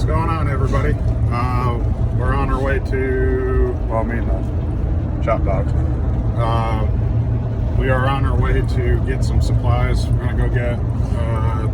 going on, everybody? We're on our way to, well, me and the shop dogs. We are on our way to get some supplies. We're going to go get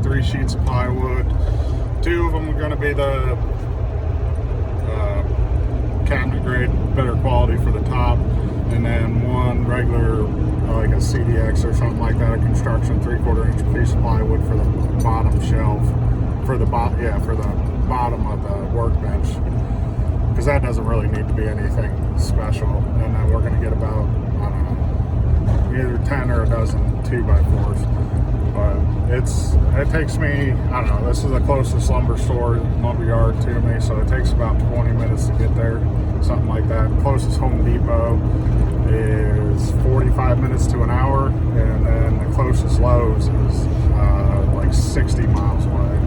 3 sheets of plywood. 2 of them are going to be the cabinet grade, better quality for the top, and then 1 regular, like a CDX or something like that, a construction 3/4 inch piece of plywood for the bottom shelf, for the bottom of the workbench, because that doesn't really need to be anything special. And then we're going to get about, I don't know, either 10 or a dozen 2x4s. But it takes me, I don't know, this is the closest lumber yard to me, so it takes about 20 minutes to get there, something like that. The closest Home Depot is 45 minutes to an hour, and then the closest Lowe's is like 60 miles away.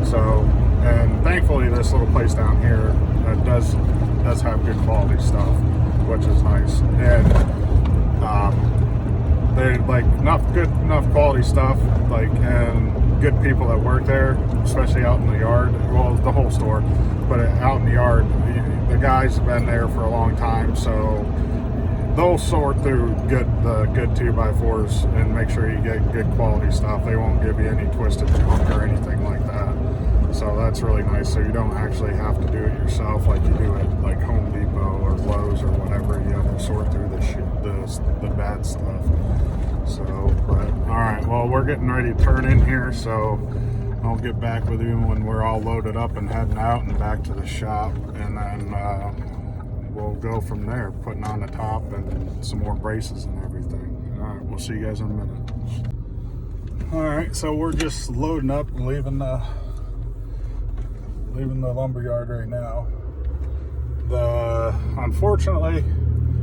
So, and thankfully this little place down here does have good quality stuff, which is nice. And they're like enough quality stuff, like, and good people that work there, especially out in the yard. Well, the whole store, but out in the yard, the guys have been there for a long time, so they'll sort through the good 2x4s and make sure you get good quality stuff. They won't give you any twisted junk or anything like that. So that's really nice. So you don't actually have to do it yourself like you do at like Home Depot or Lowe's or whatever. You have to sort through the bad stuff. So, but all right. Well, we're getting ready to turn in here, so I'll get back with you when we're all loaded up and heading out and back to the shop, and then we'll go from there, putting on the top and some more braces and everything. All right. We'll see you guys in a minute. All right. So we're just loading up and leaving the lumberyard right now. Unfortunately,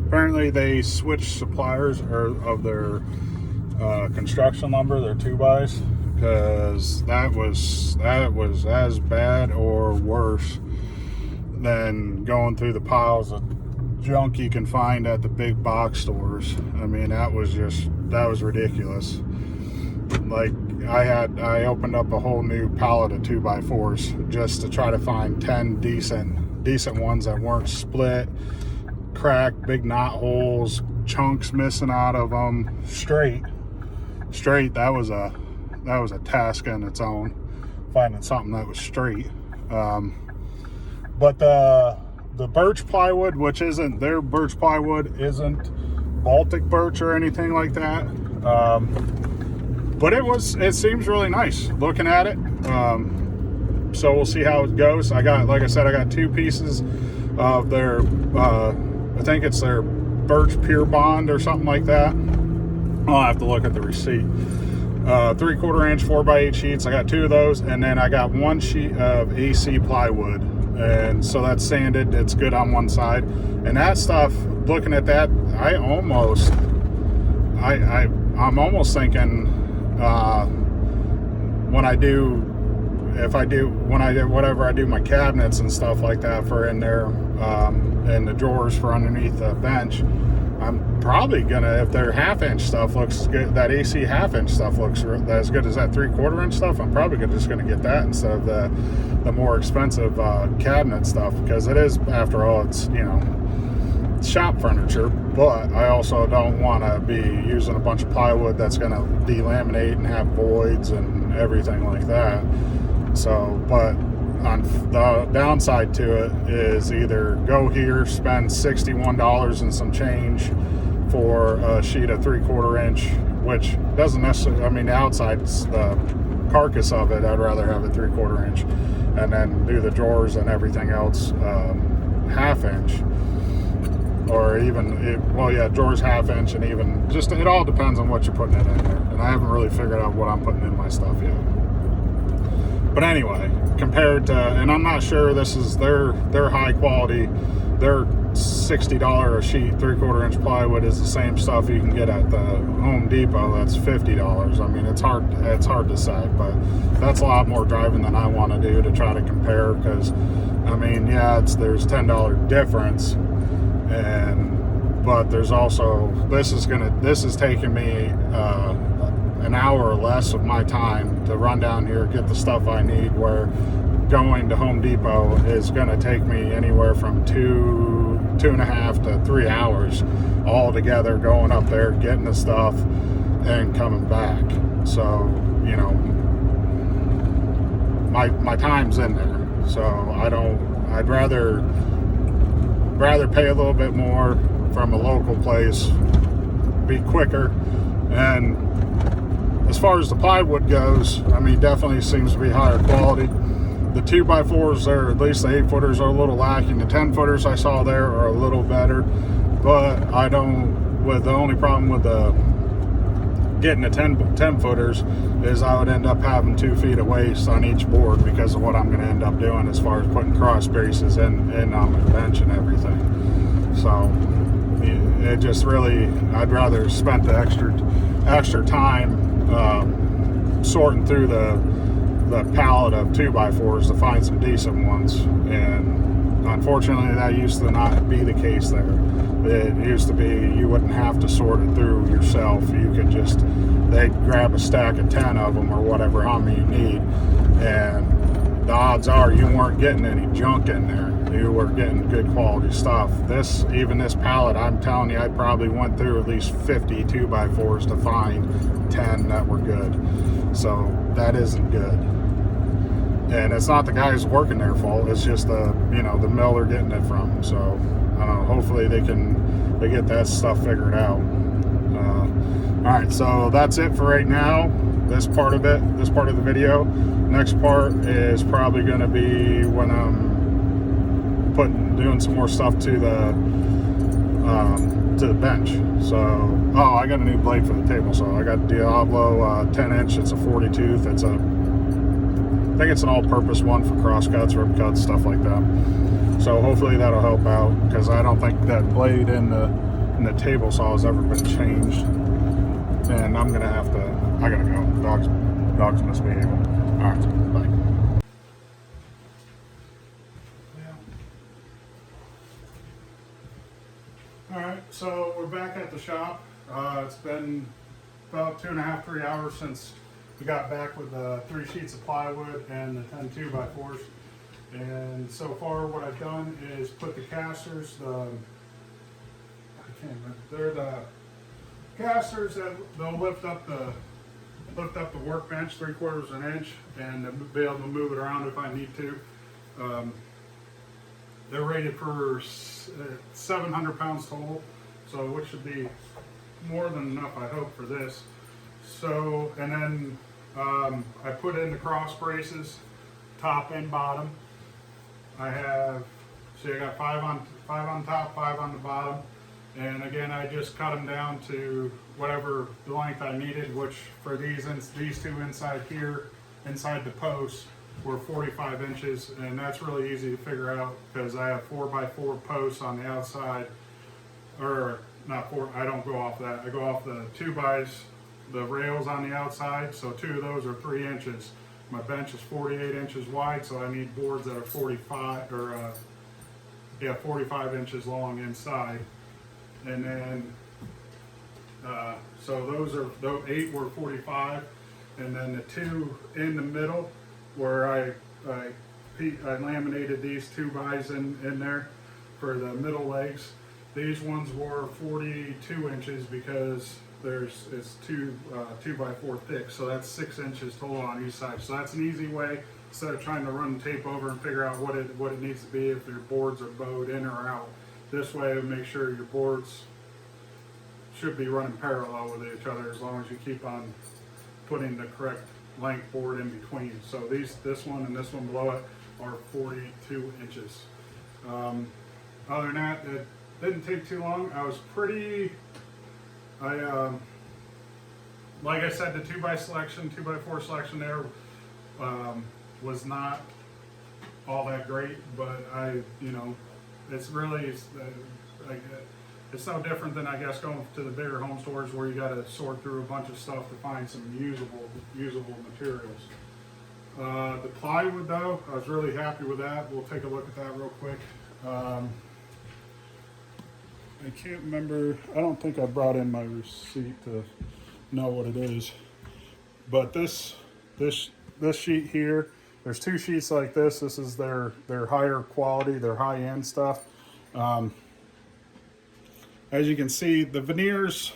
apparently they switched suppliers of their construction lumber, their 2x, because that was as bad or worse than going through the piles of junk you can find at the big box stores. I mean, that was ridiculous. Like, I opened up a whole new pallet of 2x4s just to try to find 10 decent ones that weren't split, cracked, big knot holes, chunks missing out of them, straight. That was a task in its own, finding something that was straight. But the birch plywood, which isn't their birch plywood, isn't Baltic birch or anything like that. But it seems really nice looking at it. So we'll see how it goes. Like I said, I got 2 pieces of their, I think it's their birch pure bond or something like that. I'll have to look at the receipt. 3/4 inch 4x8 sheets. I got 2 of those, and then I got 1 sheet of AC plywood, and so that's sanded. It's good on one side, and that stuff. Looking at that, I'm almost thinking whenever I do my cabinets and stuff like that for in there, and the drawers for underneath the bench, I'm probably gonna, if their 1/2 inch stuff looks good, that AC 1/2 inch stuff looks as good as that 3/4 inch stuff, I'm probably just gonna get that instead of the more expensive cabinet stuff, because it is, after all, it's, you know, shop furniture. But I also don't want to be using a bunch of plywood that's going to delaminate and have voids and everything like that. So, but on the downside to it is either go here, spend $61 and some change for a sheet of 3/4 inch, which doesn't necessarily, I mean, the outside's the carcass of it, I'd rather have it 3/4 inch, and then do the drawers and everything else 1/2 inch. Or even, drawers 1/2 inch, and even just, it all depends on what you're putting in there. And I haven't really figured out what I'm putting in my stuff yet. But anyway, compared to, and I'm not sure this is their high quality, their $60 a sheet 3/4 inch plywood is the same stuff you can get at the Home Depot. That's $50. I mean, it's hard to say, but that's a lot more driving than I want to do to try to compare, because I mean, yeah, there's $10 difference. But there's also, this is taking me an hour or less of my time to run down here, get the stuff I need, where going to Home Depot is going to take me anywhere from 2.5 to 3 hours all together, going up there, getting the stuff, and coming back. So, you know, my time's in there. So I'd rather pay a little bit more from a local place, be quicker. And as far as the plywood goes, I mean, definitely seems to be higher quality. The 2x4s there, at least the 8-footers, are a little lacking. The 10-footers I saw there are a little better, but the only problem with getting the 10-footers is I would end up having 2 feet of waste on each board because of what I'm going to end up doing as far as putting cross braces in on the bench and everything. So it just really, I'd rather spend the extra time sorting through the palette of 2x4s to find some decent ones. And unfortunately, that used to not be the case there. It used to be you wouldn't have to sort it through yourself. You could just, they'd grab a stack of 10 of them or whatever, how many you need, and the odds are you weren't getting any junk in there. You were getting good quality stuff. Even this palette, I'm telling you, I probably went through at least 50 2x4s to find 10 that were good. So that isn't good. And it's not the guys working their fault. It's just the mill they're getting it from. So I don't know. Hopefully they get that stuff figured out. All right, so that's it for right now. This part of the video. Next part is probably going to be when I'm doing some more stuff to the bench. So, I got a new blade for the table saw. I got Diablo 10-inch. It's a 40 tooth. I think it's an all-purpose one for cross cuts, rib cuts, stuff like that. So hopefully that'll help out, because I don't think that blade in the table saw has ever been changed. And I gotta go. Dogs misbehaving. All right, bye. All right, so we're back at the shop. It's been about 2.5, 3 hours since we got back with the 3 sheets of plywood and the 10 2x4s. And so far what I've done is put the casters, they're the casters that they'll lift up the workbench 3/4 inch and be able to move it around if I need to. They're rated for 700 pounds total, so which should be more than enough, I hope, for this. So, and then I put in the cross braces, top and bottom. I got 5 on top, 5 on the bottom. And again, I just cut them down to whatever the length I needed, which for these two inside here, inside the posts, were 45 inches. And that's really easy to figure out because I have 4x4 posts on the outside, or not 4, I don't go off that. I go off the 2x, the rails on the outside. So 2 of those are 3 inches. My bench is 48 inches wide, so I need boards that are 45 inches long inside. And then, so those 8 were 45, and then the 2 in the middle, where I laminated these 2x in there for the middle legs. These ones were 42 inches because it's 2x4 thick, so that's 6 inches total on each side. So that's an easy way, instead of trying to run the tape over and figure out what it needs to be if your boards are bowed in or out. This way, it'll make sure your boards should be running parallel with each other, as long as you keep on putting the correct length board in between. So this one and this one below it are 42 inches. Other than that, it didn't take too long. Like I said, the 2x4 selection there was not all that great, but it's no different than, I guess, going to the bigger home stores where you got to sort through a bunch of stuff to find some usable materials. The plywood, though, I was really happy with that. We'll take a look at that real quick. I can't remember. I don't think I brought in my receipt to know what it is. But this sheet here There's 2 sheets like this. This is their higher quality, their high-end stuff. As you can see, the veneers,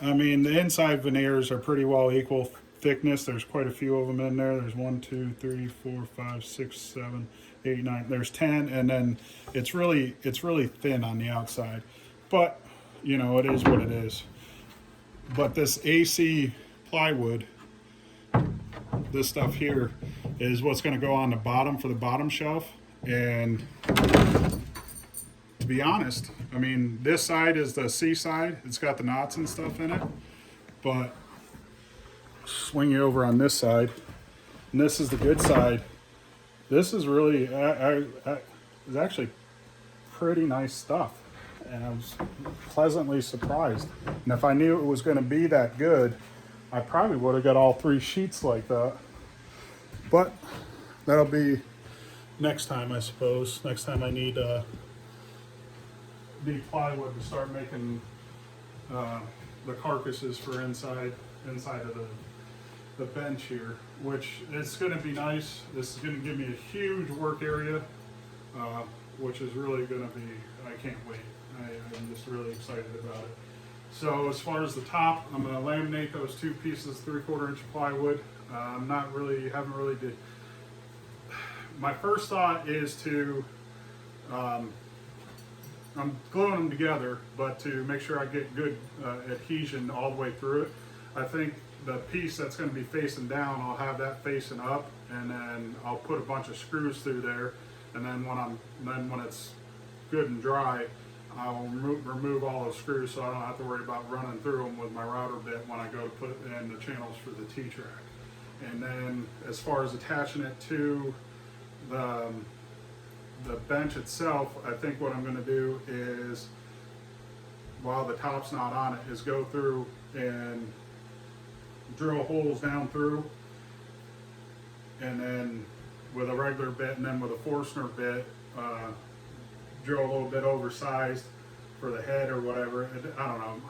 I mean, the inside veneers are pretty well equal thickness. There's quite a few of them in there. There's 1, 2, 3, 4, 5, 6, 7, 8, 9. There's 10, and then it's really thin on the outside. But you know, it is what it is. But this AC plywood, this stuff here, is what's going to go on the bottom for the bottom shelf. And to be honest, I mean, this side is the C side. It's got the knots and stuff in it. But swing you over on this side, and this is the good side. This is really, it's actually pretty nice stuff, and I was pleasantly surprised. And if I knew it was going to be that good, I probably would have got all 3 sheets like that. But that'll be next time, I suppose. Next time I need plywood to start making the carcasses for inside of the bench here, which it's going to be nice. This is going to give me a huge work area, which is really going to be, I can't wait. I'm just really excited about it. So as far as the top, I'm going to laminate those 2 pieces, 3/4 inch plywood. Haven't really did. My first thought is to, I'm gluing them together, but to make sure I get good adhesion all the way through it. I think the piece that's going to be facing down, I'll have that facing up, and then I'll put a bunch of screws through there, and then when it's good and dry, I'll remove all those screws so I don't have to worry about running through them with my router bit when I go to put in the channels for the T-track. And then as far as attaching it to the bench itself, I think what I'm going to do is, while the top's not on it, is go through and drill holes down through, and then with a regular bit and then with a Forstner bit, drill a little bit oversized for the head or whatever. I don't know,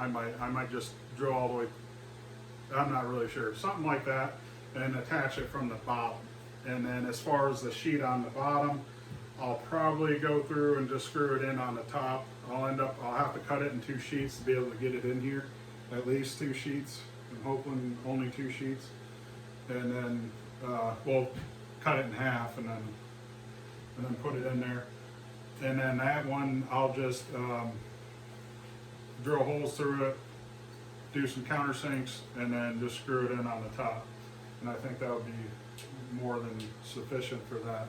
I might just drill all the way, I'm not really sure, something like that, and attach it from the bottom. And then as far as the sheet on the bottom, I'll probably go through and just screw it in on the top. I'll have to cut it in 2 sheets to be able to get it in here, at least 2 sheets. I'm hoping only 2 sheets, and then we'll cut it in half and then put it in there. And then that one, I'll just drill holes through it, do some countersinks, and then just screw it in on the top. And I think that would be more than sufficient for that.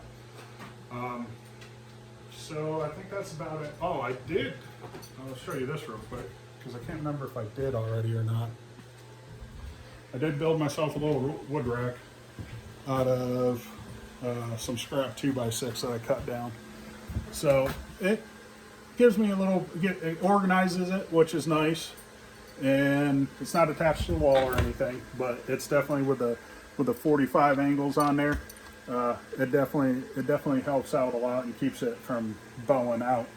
So I think that's about it. Oh, I'll show you this real quick, because I can't remember if I did already or not. I did build myself a little wood rack out of some scrap 2x6 that I cut down. So it gives me it organizes it, which is nice. And it's not attached to the wall or anything, but it's definitely with the 45 angles on there. It definitely helps out a lot and keeps it from bowing out,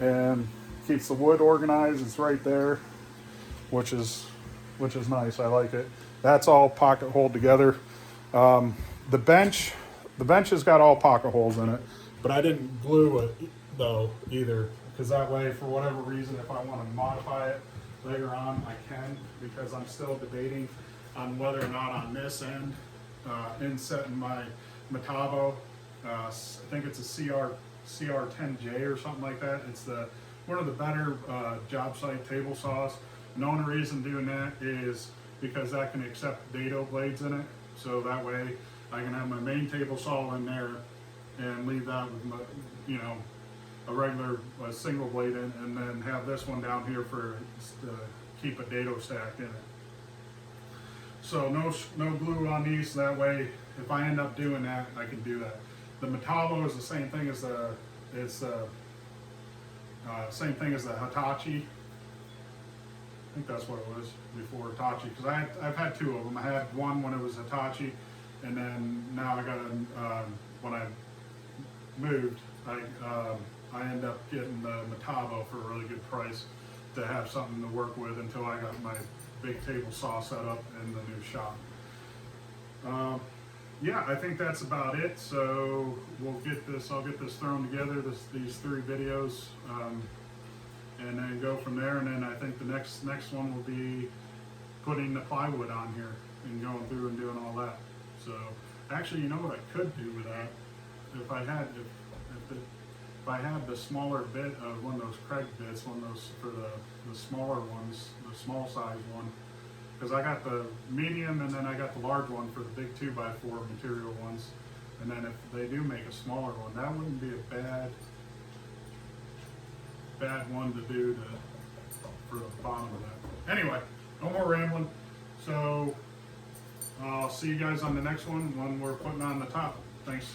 and keeps the wood organized. It's right there, which is nice. I like it. That's all pocket hole together. The bench has got all pocket holes in it, but I didn't glue it though either, because that way, for whatever reason, if I want to modify it later on, I can, because I'm still debating on whether or not on this end, insetting my Metabo, I think it's a CR10J or something like that. It's one of the better job site table saws. And the only reason doing that is because that can accept dado blades in it. So that way I can have my main table saw in there and leave that with my, a regular single blade in, and then have this one down here to keep a dado stacked in it. So no glue on these, so that way if I end up doing that, I can do that. The Metabo is the same thing as the Hitachi. I think that's what it was before Hitachi, because I've had 2 of them. I had one when it was Hitachi, and then now I got when I moved, I ended up getting the Metabo for a really good price to have something to work with until I got my big table saw set up in the new shop. yeah, I think that's about it. So we'll get this, I'll get this thrown together, these 3 videos, and then go from there. And then I think the next one will be putting the plywood on here and going through and doing all that. So actually, you know what I could do with that? If I had, if I had the smaller bit of one of those Craig bits, one of those for the smaller ones, the small size one, because I got the medium and then I got the large one for the big 2x4 material ones. And then if they do make a smaller one, that wouldn't be a bad one to do for the bottom of that. Anyway, no more rambling. So I'll see you guys on the next one when we're putting on the top. Thanks.